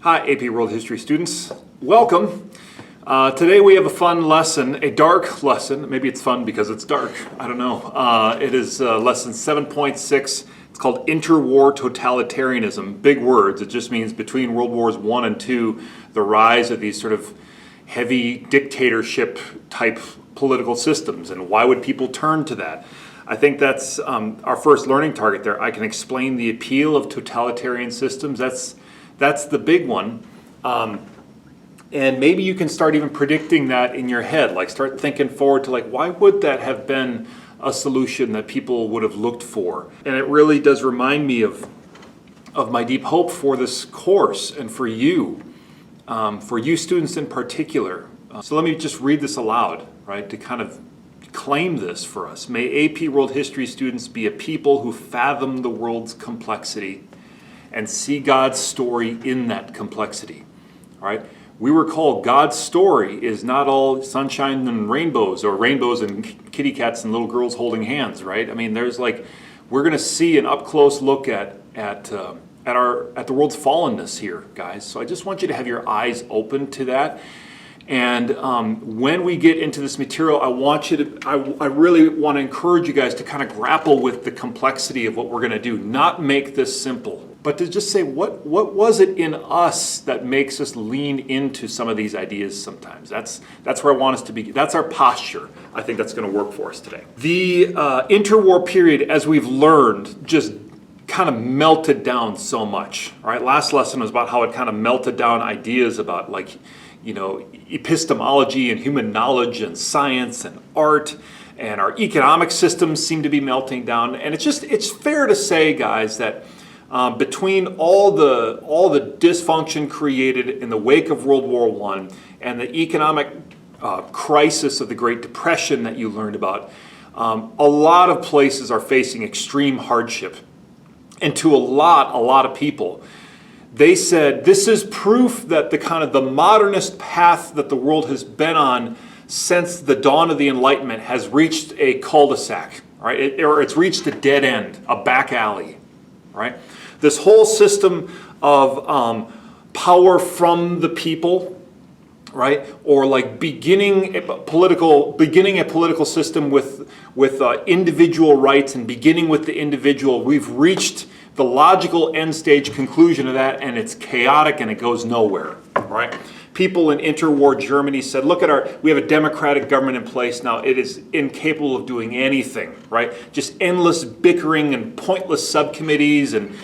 Hi, AP World History students. Welcome. Today we have a fun lesson, a dark lesson. Maybe it's fun because it's dark. I don't know. It is lesson 7.6. It's called Interwar Totalitarianism. Big words. It just means between World Wars I and II, the rise of these sort of heavy dictatorship type political systems. And why would people turn to that? I think that's our first learning target there. I can explain the appeal of totalitarian systems. That's the big one. And maybe you can start even predicting that in your head. Like start thinking forward to like, why would that have been a solution that people would have looked for? And it really does remind me of my deep hope for this course and for you students in particular. So let me just read this aloud, right, to kind of claim this for us. May AP World History students be a people who fathom the world's complexity and see God's story in that complexity. All right? We were called God's story is not all sunshine and rainbows, or rainbows and kitty cats and little girls holding hands, right? I mean, there's like, we're going to see an up close look at the world's fallenness here, guys. So I just want you to have your eyes open to that. And when we get into this material, I really want to encourage you guys to kind of grapple with the complexity of what we're going to do. Not make this simple, but to just say, what was it in us that makes us lean into some of these ideas sometimes? That's where I want us to be. That's our posture. I think that's going to work for us today. The interwar period, as we've learned, just kind of melted down so much. All right, last lesson was about how it kind of melted down ideas about like, you know, epistemology and human knowledge and science and art, and our economic systems seem to be melting down. And it's fair to say, guys, that between all the dysfunction created in the wake of World War I and the economic crisis of the Great Depression that you learned about, a lot of places are facing extreme hardship. And to a lot of people, they said this is proof that the kind of the modernist path that the world has been on since the dawn of the Enlightenment has reached a cul-de-sac, right? Or it's reached a dead end, a back alley, right? This whole system of power from the people, right? Or like beginning a political system with individual rights and beginning with the individual. We've reached the logical end stage conclusion of that, and it's chaotic and it goes nowhere, right? People in interwar Germany said, look at we have a democratic government in place now. It is incapable of doing anything, right? Just endless bickering and pointless subcommittees and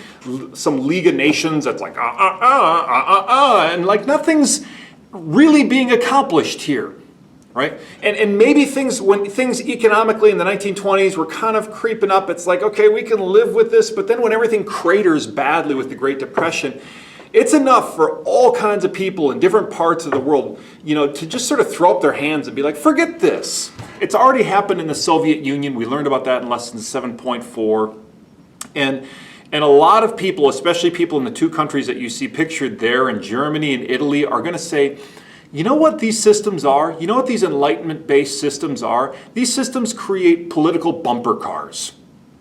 some League of Nations that's like, and like nothing's really being accomplished here, right? And maybe when things economically in the 1920s were kind of creeping up, it's like, okay, we can live with this, but then when everything craters badly with the Great Depression, it's enough for all kinds of people in different parts of the world, you know, to just sort of throw up their hands and be like, forget this. It's already happened in the Soviet Union. We learned about that in lesson 7.4. And a lot of people, especially people in the two countries that you see pictured there in Germany and Italy, are going to say, you know what these systems are? You know what these Enlightenment-based systems are? These systems create political bumper cars,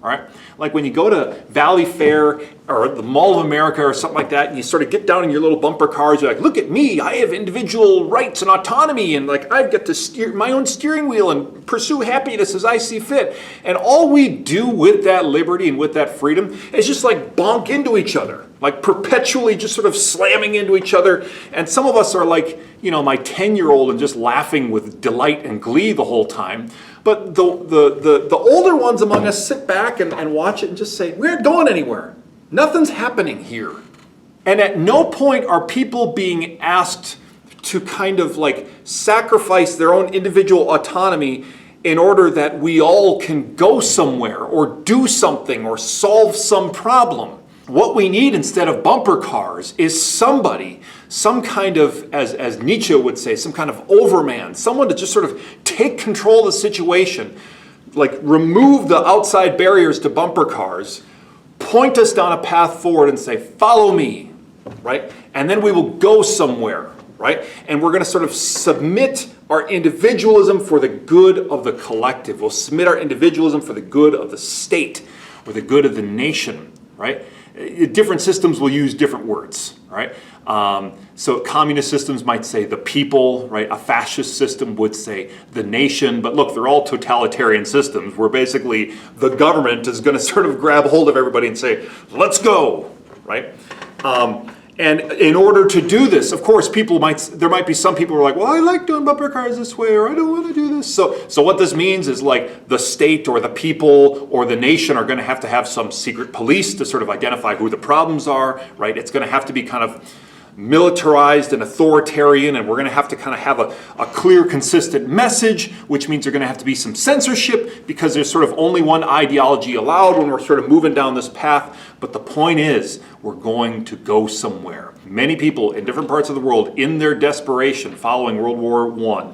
all right? Like when you go to Valley Fair or the Mall of America or something like that, and you sort of get down in your little bumper cars, you're like, look at me, I have individual rights and autonomy, and like I get to steer my own steering wheel and pursue happiness as I see fit. And all we do with that liberty and with that freedom is just like bonk into each other, like perpetually just sort of slamming into each other. And some of us are like, you know, my 10-year-old and just laughing with delight and glee the whole time. But the older ones among us sit back and watch it and just say, we aren't going anywhere. Nothing's happening here. And at no point are people being asked to kind of like sacrifice their own individual autonomy in order that we all can go somewhere or do something or solve some problem. What we need instead of bumper cars is somebody, some kind of, as Nietzsche would say, some kind of overman, someone to just sort of take control of the situation, like remove the outside barriers to bumper cars, point us down a path forward and say, follow me, right? And then we will go somewhere, right? And we're going to sort of submit our individualism for the good of the collective. We'll submit our individualism for the good of the state or the good of the nation, right? different systems will use different words, right? So communist systems might say the people, right? A fascist system would say the nation, but look, they're all totalitarian systems where basically the government is going to sort of grab hold of everybody and say, let's go, right? And in order to do this, of course, there might be some people who are like, well, I like doing bumper cars this way, or I don't want to do this. So what this means is like the state or the people or the nation are going to have some secret police to sort of identify who the problems are, right? It's going to have to be kind of militarized and authoritarian, and we're going to have to kind of have a clear, consistent message, which means there's going to have to be some censorship because there's sort of only one ideology allowed when we're sort of moving down this path. But the point is, we're going to go somewhere. Many people in different parts of the world, in their desperation following World War I,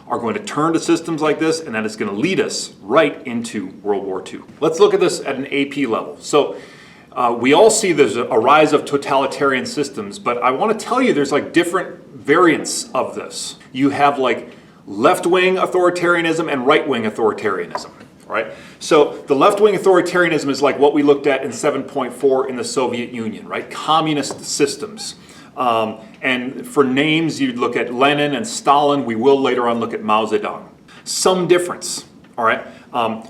are going to turn to systems like this, and that is going to lead us right into World War II. Let's look at this at an AP level. So we all see there's a rise of totalitarian systems, but I want to tell you there's like different variants of this. You have like left-wing authoritarianism and right-wing authoritarianism, right? So the left-wing authoritarianism is like what we looked at in 7.4 in the Soviet Union, right? Communist systems. And for names, you'd look at Lenin and Stalin. We will later on look at Mao Zedong. Some difference, all right?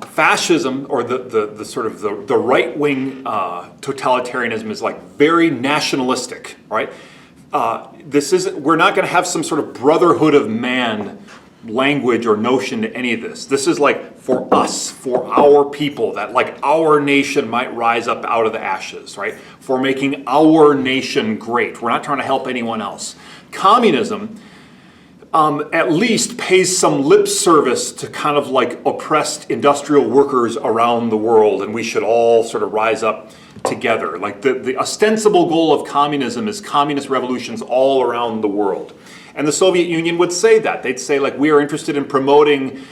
Fascism, or the sort of the right-wing totalitarianism, is like very nationalistic, right? We're not going to have some sort of brotherhood of man language or notion to any of this. This is like for us, for our people, that like our nation might rise up out of the ashes, right? For making our nation great. We're not trying to help anyone else. Communism at least pays some lip service to kind of like oppressed industrial workers around the world, and we should all sort of rise up together. Like the ostensible goal of communism is communist revolutions all around the world. And the Soviet Union would say that. They'd say, like, we are interested in promoting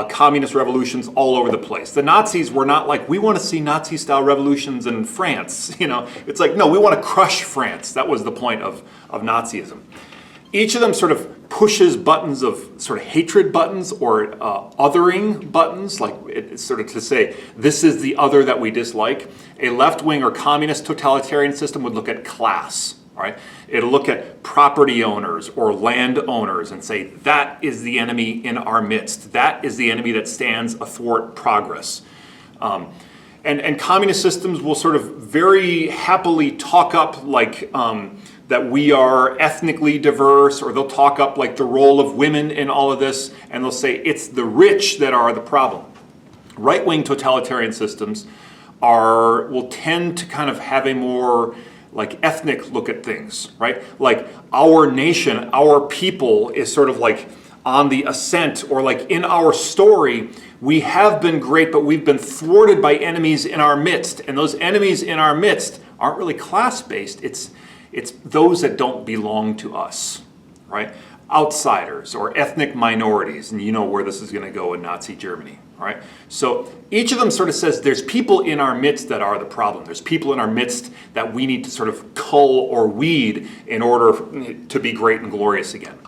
communist revolutions all over the place. The Nazis were not like, we want to see Nazi-style revolutions in France. You know, it's like, no, we want to crush France. That was the point of Nazism. Each of them sort of pushes buttons of sort of hatred buttons or othering buttons, like it's sort of to say, this is the other that we dislike. A left-wing or communist totalitarian system would look at class. Right? It'll look at property owners or land owners and say, that is the enemy in our midst. That is the enemy that stands athwart progress. And communist systems will sort of very happily talk up like that we are ethnically diverse, or they'll talk up like the role of women in all of this, and they'll say it's the rich that are the problem. Right-wing totalitarian systems will tend to kind of have a more like ethnic look at things, right? Like our nation, our people is sort of like on the ascent, or like in our story, we have been great, but we've been thwarted by enemies in our midst. And those enemies in our midst aren't really class-based. It's those that don't belong to us, right? Outsiders or ethnic minorities, and you know where this is going to go in Nazi Germany. All right? So each of them sort of says there's people in our midst that are the problem. There's people in our midst that we need to sort of cull or weed in order to be great and glorious again.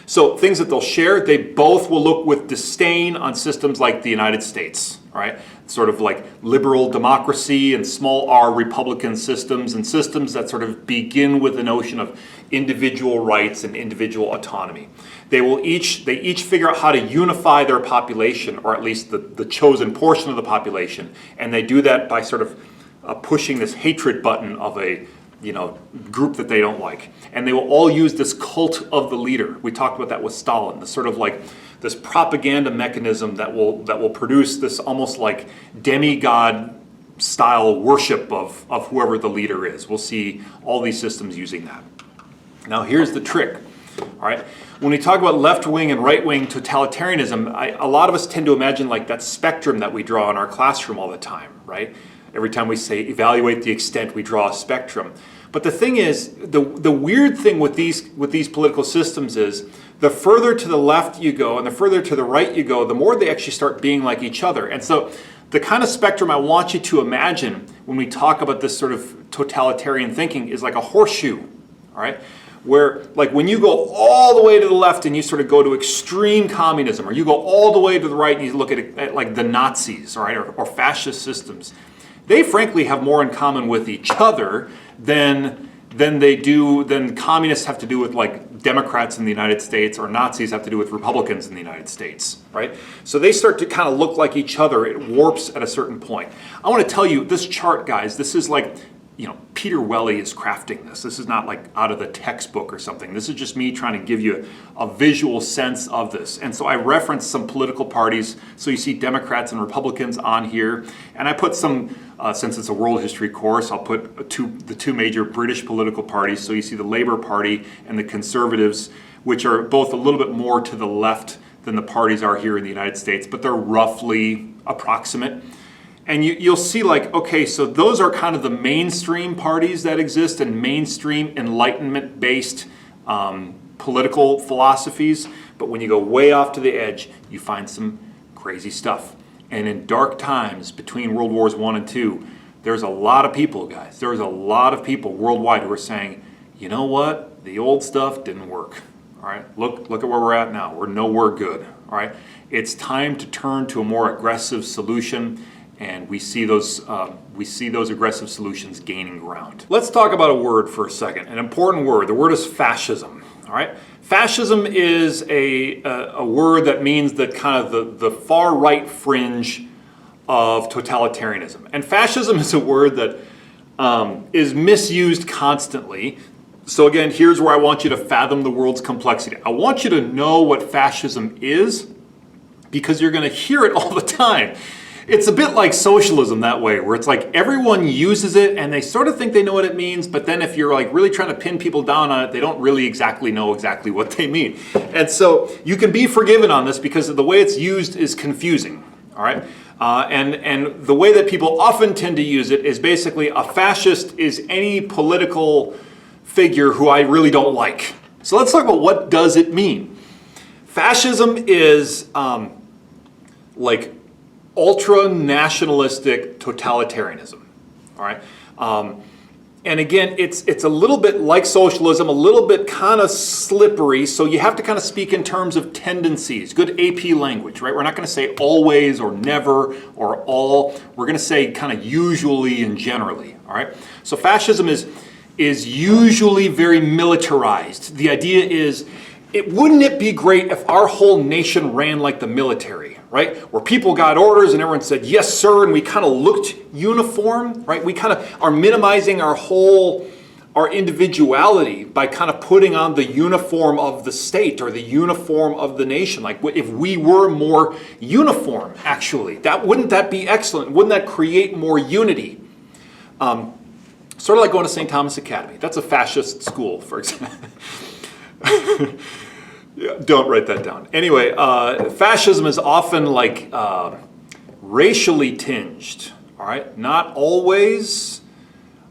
So things that they'll share, they both will look with disdain on systems like the United States, all right? Sort of like liberal democracy and small r Republican systems, and systems that sort of begin with the notion of individual rights and individual autonomy. They each figure out how to unify their population, or at least the chosen portion of the population, and they do that by sort of pushing this hatred button of a group that they don't like. And they will all use this cult of the leader. We talked about that with Stalin, the sort of like this propaganda mechanism that will produce this almost like demigod style worship of whoever the leader is. We'll see all these systems using that. Now here's the trick, all right? When we talk about left-wing and right-wing totalitarianism, a lot of us tend to imagine like that spectrum that we draw in our classroom all the time, right? Every time we say evaluate the extent, we draw a spectrum. But the thing is, the weird thing with these political systems is the further to the left you go and the further to the right you go, the more they actually start being like each other. And so the kind of spectrum I want you to imagine when we talk about this sort of totalitarian thinking is like a horseshoe, all right? Where like when you go all the way to the left and you sort of go to extreme communism, or you go all the way to the right and you look at like the Nazis, all right, or fascist systems, they frankly have more in common with each other than communists have to do with like Democrats in the United States, or Nazis have to do with Republicans in the United States, right? So they start to kind of look like each other. It warps at a certain point. I want to tell you, this chart, guys, this is like, you know, Peter Welly is crafting this. This is not like out of the textbook or something. This is just me trying to give you a visual sense of this. And so I referenced some political parties. So you see Democrats and Republicans on here. And I put some, since it's a world history course, I'll put the two major British political parties. So you see the Labour Party and the Conservatives, which are both a little bit more to the left than the parties are here in the United States, but they're roughly approximate. And you'll see like, okay, so those are kind of the mainstream parties that exist and mainstream Enlightenment-based political philosophies. But when you go way off to the edge, you find some crazy stuff. And in dark times between World Wars I and II, there's a lot of people, guys. There's a lot of people worldwide who are saying, you know what? The old stuff didn't work. All right, look at where we're at now. We're nowhere good. All right, it's time to turn to a more aggressive solution. And we see those aggressive solutions gaining ground. Let's talk about a word for a second, an important word. The word is fascism. All right, fascism is a word that means that kind of the far right fringe of totalitarianism. And fascism is a word that is misused constantly. So again, here's where I want you to fathom the world's complexity. I want you to know what fascism is, because you're going to hear it all the time. It's a bit like socialism that way, where it's like everyone uses it and they sort of think they know what it means, but then if you're like really trying to pin people down on it, they don't really exactly know exactly what they mean. And so you can be forgiven on this because the way it's used is confusing, all right? And the way that people often tend to use it is basically a fascist is any political figure who I really don't like. So let's talk about what does it mean. Fascism is like ultra-nationalistic totalitarianism, all right? And again, it's a little bit like socialism, a little bit kind of slippery, so you have to kind of speak in terms of tendencies, good AP language, right? We're not going to say always or never or all. We're going to say kind of usually and generally, all right? So fascism is usually very militarized. The idea is, wouldn't it be great if our whole nation ran like the military, right? Where people got orders and everyone said, yes, sir, and we kind of looked uniform, right? We kind of are minimizing our individuality by kind of putting on the uniform of the state or the uniform of the nation. Like if we were more uniform, actually, wouldn't that be excellent? Wouldn't that create more unity? Sort of like going to St. Thomas Academy. That's a fascist school, for example. Yeah, don't write that down. Anyway, fascism is often like racially tinged, all right? Not always,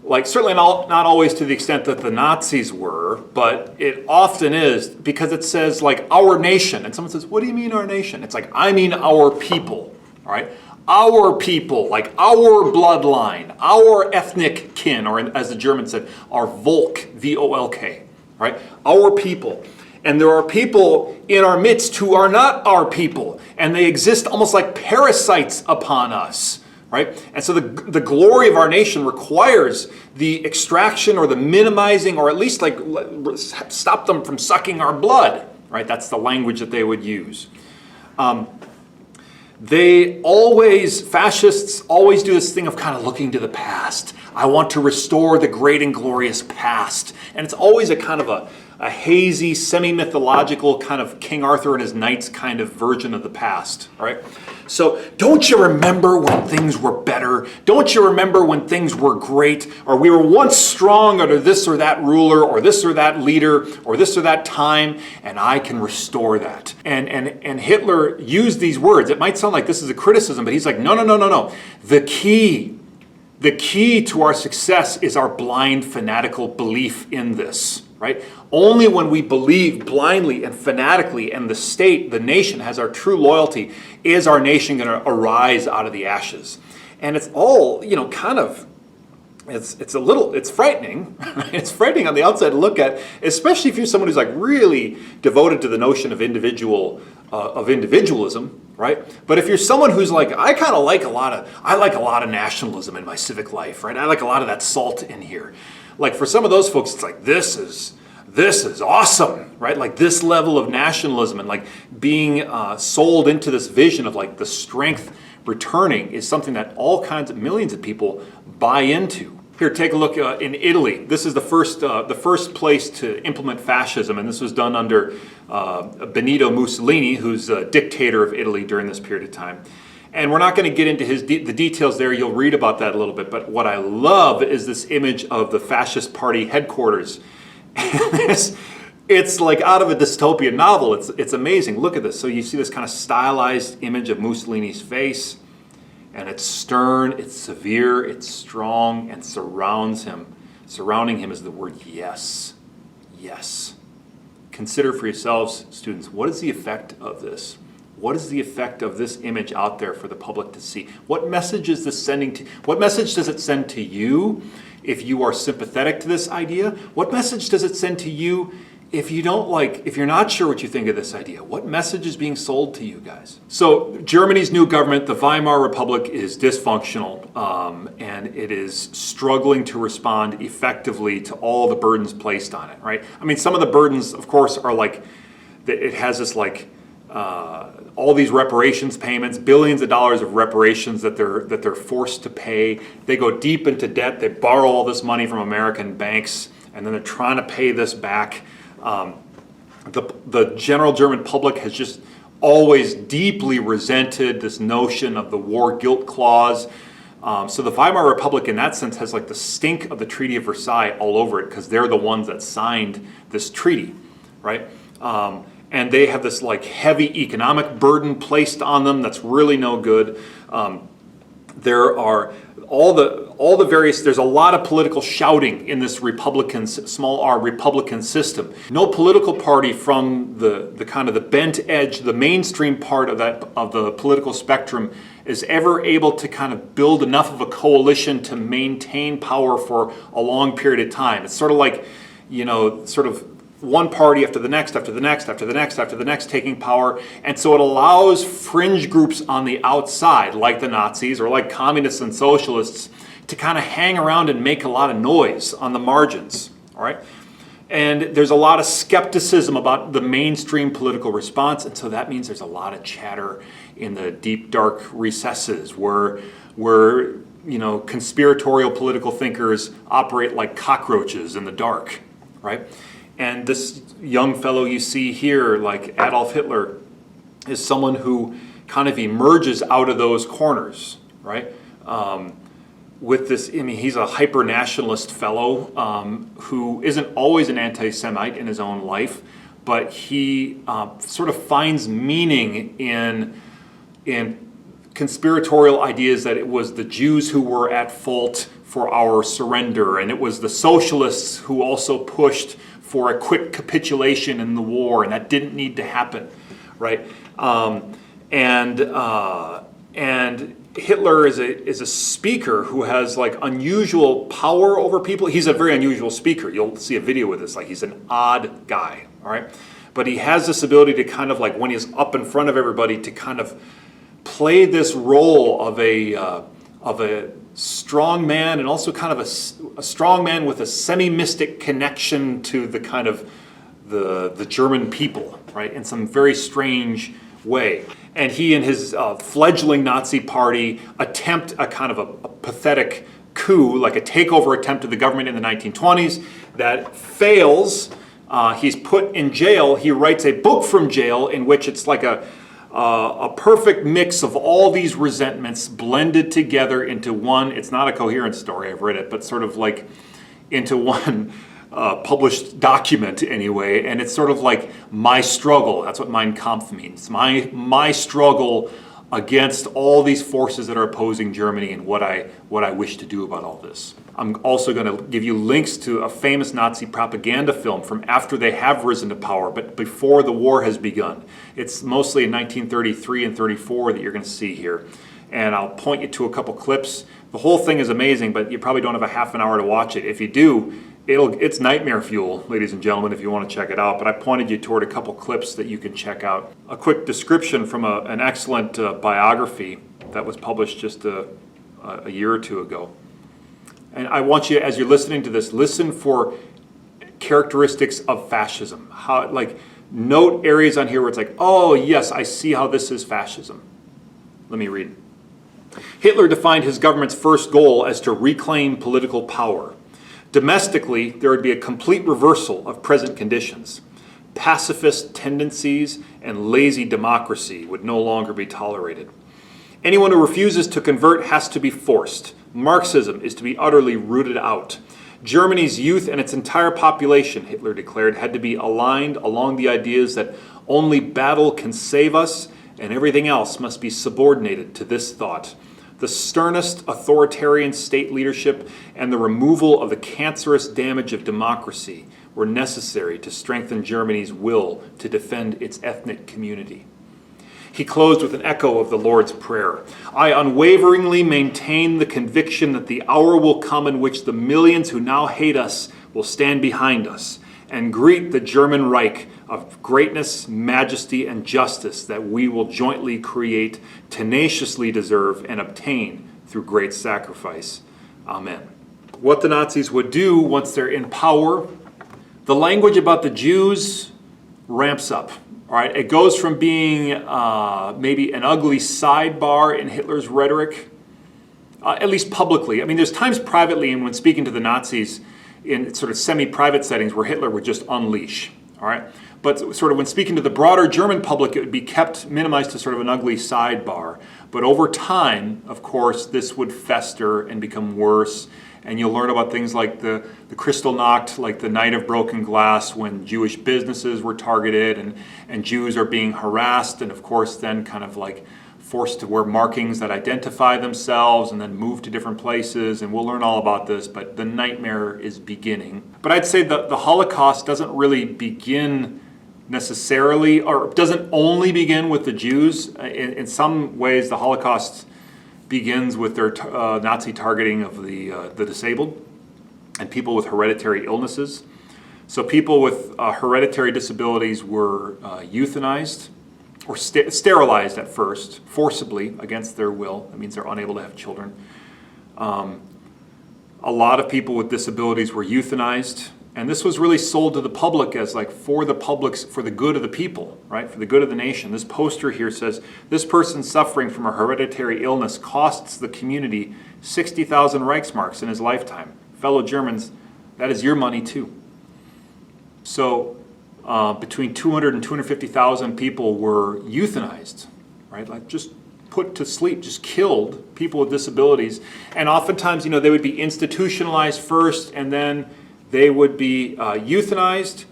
like certainly not always to the extent that the Nazis were, but it often is because it says like our nation. And someone says, what do you mean our nation? It's like, I mean our people, all right? Our people, like our bloodline, our ethnic kin, or as the Germans said, our Volk, V-O-L-K, right? Our people. And there are people in our midst who are not our people, and they exist almost like parasites upon us, right? And so the glory of our nation requires the extraction or the minimizing, or at least like stop them from sucking our blood, right? That's the language that they would use. Fascists always do this thing of kind of looking to the past. I want to restore the great and glorious past. And it's always a kind of a hazy, semi-mythological kind of King Arthur and his knights kind of version of the past, right? So don't you remember when things were better? Don't you remember when things were great? Or we were once strong under this or that ruler or this or that leader or this or that time, and I can restore that. And Hitler used these words. It might sound like this is a criticism, but he's like, no. The key to our success is our blind, fanatical belief in this, right? Only when we believe blindly and fanatically, and the state, the nation, has our true loyalty, is our nation going to arise out of the ashes. And it's all, kind of, it's frightening. It's frightening on the outside to look at, especially if you're someone who's like really devoted to the notion of individualism, right? But if you're someone who's like, I like a lot of nationalism in my civic life, right? I like a lot of that salt in here. Like for some of those folks, it's like this is awesome, right? Like this level of nationalism and like being sold into this vision of like the strength returning is something that all kinds of millions of people buy into. Here, take a look in Italy. This is the first place to implement fascism, and this was done under Benito Mussolini, who's a dictator of Italy during this period of time. And we're not going to get into the details there. You'll read about that a little bit. But what I love is this image of the fascist party headquarters. It's like out of a dystopian novel. It's amazing. Look at this. So you see this kind of stylized image of Mussolini's face. And it's stern, it's severe, it's strong, and surrounding him is the word yes. Yes. Consider for yourselves, students, what is the effect of this? What is the effect of this image out there for the public to see? What message is this sending to? What message does it send to you if you are sympathetic to this idea? What message does it send to you if you're not sure what you think of this idea? What message is being sold to you guys? So Germany's new government, the Weimar Republic, is dysfunctional, and it is struggling to respond effectively to all the burdens placed on it, right? I mean, some of the burdens, of course, are like, it has this like, all these reparations payments, billions of dollars of reparations that they're forced to pay. They go deep into debt. They borrow all this money from American banks, and then they're trying to pay this back. The general German public has just always deeply resented this notion of the war guilt clause. So the Weimar Republic in that sense has like the stink of the Treaty of Versailles all over it because they're the ones that signed this treaty, right? And they have this like heavy economic burden placed on them that's really no good. There are all the various, there's a lot of political shouting in this Republican, small r Republican system. No political party from the kind of the bent edge, the mainstream part of the political spectrum is ever able to kind of build enough of a coalition to maintain power for a long period of time. It's sort of like, sort of one party after the next, after the next, after the next, after the next taking power. And so it allows fringe groups on the outside, like the Nazis or like communists and socialists, to kind of hang around and make a lot of noise on the margins, all right? And there's a lot of skepticism about the mainstream political response, and so that means there's a lot of chatter in the deep, dark recesses where conspiratorial political thinkers operate like cockroaches in the dark, right? And this young fellow you see here, like Adolf Hitler, is someone who kind of emerges out of those corners, right? With this, I mean, he's a hyper-nationalist fellow who isn't always an anti-Semite in his own life, but he sort of finds meaning in conspiratorial ideas that it was the Jews who were at fault for our surrender, and it was the socialists who also pushed for a quick capitulation in the war, and that didn't need to happen, right? And Hitler is a speaker who has like unusual power over people. He's a very unusual speaker. You'll see a video with this. Like he's an odd guy, all right? But he has this ability to kind of like when he's up in front of everybody to kind of play this role of a strong man, and also kind of a strong man with a semi-mystic connection to the kind of the German people, right, in some very strange way. And he and his fledgling Nazi party attempt a kind of a pathetic coup, like a takeover attempt of the government in the 1920s that fails. He's put in jail. He writes a book from jail in which it's like a perfect mix of all these resentments blended together into one. It's not a coherent story, I've read it, but sort of like into one published document anyway. And it's sort of like my struggle. That's what Mein Kampf means. My struggle against all these forces that are opposing Germany and what I wish to do about all this. I'm also going to give you links to a famous Nazi propaganda film from after they have risen to power, but before the war has begun. It's mostly in 1933 and 34 that you're going to see here. And I'll point you to a couple clips. The whole thing is amazing, but you probably don't have a half an hour to watch it. If you do, it's nightmare fuel, ladies and gentlemen, if you want to check it out. But I pointed you toward a couple clips that you can check out. A quick description from an excellent biography that was published just a year or two ago. And I want you, as you're listening to this, listen for characteristics of fascism. How, like, note areas on here where it's like, oh yes, I see how this is fascism. Let me read. Hitler defined his government's first goal as to reclaim political power. Domestically, there would be a complete reversal of present conditions. Pacifist tendencies and lazy democracy would no longer be tolerated. Anyone who refuses to convert has to be forced. Marxism is to be utterly rooted out. Germany's youth and its entire population, Hitler declared, had to be aligned along the ideas that only battle can save us and everything else must be subordinated to this thought. The sternest authoritarian state leadership and the removal of the cancerous damage of democracy were necessary to strengthen Germany's will to defend its ethnic community. He closed with an echo of the Lord's Prayer. I unwaveringly maintain the conviction that the hour will come in which the millions who now hate us will stand behind us and greet the German Reich of greatness, majesty, and justice that we will jointly create, tenaciously deserve, and obtain through great sacrifice. Amen. What the Nazis would do once they're in power, the language about the Jews ramps up. All right, it goes from being maybe an ugly sidebar in Hitler's rhetoric, at least publicly. I mean, there's times privately and when speaking to the Nazis in sort of semi-private settings where Hitler would just unleash, all right? But sort of when speaking to the broader German public, it would be kept minimized to sort of an ugly sidebar. But over time, of course, this would fester and become worse. And you'll learn about things like the Kristallnacht, like the Night of Broken Glass, when Jewish businesses were targeted and Jews are being harassed and, of course, then kind of like forced to wear markings that identify themselves and then move to different places. And we'll learn all about this, but the nightmare is beginning. But I'd say that the Holocaust doesn't really begin necessarily, or doesn't only begin with the Jews. In some ways, the Holocaust begins with their Nazi targeting of the disabled and people with hereditary illnesses. So people with hereditary disabilities were euthanized or sterilized at first, forcibly against their will. That means they're unable to have children. A lot of people with disabilities were euthanized, and this was really sold to the public as like for the public's, for the good of the people, right? For the good of the nation. This poster here says, this person suffering from a hereditary illness costs the community 60,000 Reichsmarks in his lifetime. Fellow Germans, that is your money too. So between 200 and 250,000 people were euthanized, right? Like just put to sleep, just killed, people with disabilities. And oftentimes, they would be institutionalized first and then they would be euthanized.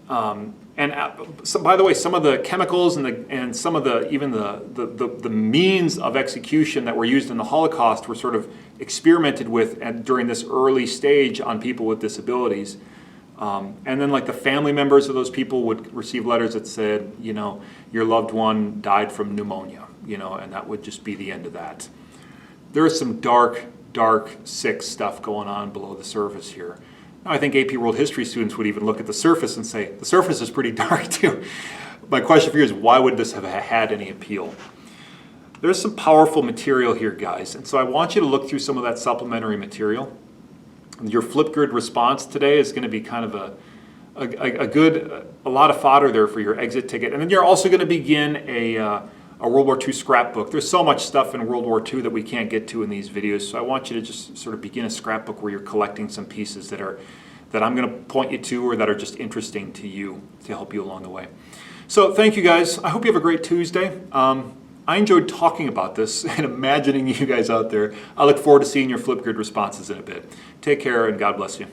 By the way, some of the chemicals and some of the means of execution that were used in the Holocaust were sort of experimented with during this early stage on people with disabilities. And then like the family members of those people would receive letters that said, your loved one died from pneumonia, and that would just be the end of that. There is some dark, sick stuff going on below the surface here. Now, I think AP World History students would even look at the surface and say, the surface is pretty dark too. My question for you is, why would this have had any appeal? There's some powerful material here, guys, and so I want you to look through some of that supplementary material. Your Flipgrid response today is going to be kind of a lot of fodder there for your exit ticket. And then you're also going to begin a World War II scrapbook. There's so much stuff in World War II that we can't get to in these videos, so I want you to just sort of begin a scrapbook where you're collecting some pieces that I'm going to point you to or that are just interesting to you to help you along the way. So thank you guys. I hope you have a great Tuesday. I enjoyed talking about this and imagining you guys out there. I look forward to seeing your Flipgrid responses in a bit. Take care and God bless you.